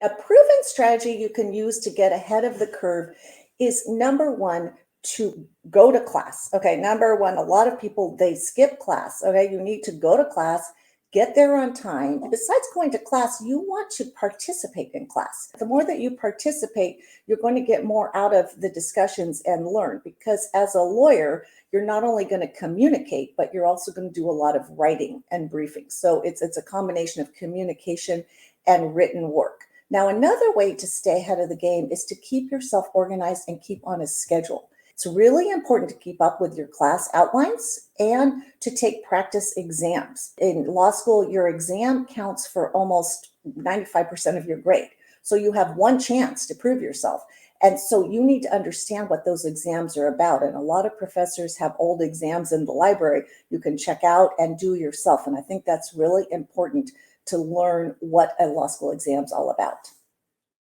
A proven strategy you can use to get ahead of the curve is number one, to go to class. Okay, number one, a lot of people they skip class. Okay, you need to go to class, get there on time. Besides going to class, you want to participate in class. The more that you participate, you're going to get more out of the discussions and learn, because as a lawyer, you're not only going to communicate, but you're also going to do a lot of writing and briefing. So it's a combination of communication and written work. Now, another way to stay ahead of the game is to keep yourself organized and keep on a schedule. It's really important to keep up with your class outlines and to take practice exams. In law school, your exam counts for almost 95% of your grade. So you have one chance to prove yourself. And so you need to understand what those exams are about. And a lot of professors have old exams in the library you can check out and do yourself. And I think that's really important to learn what a law school exam is all about.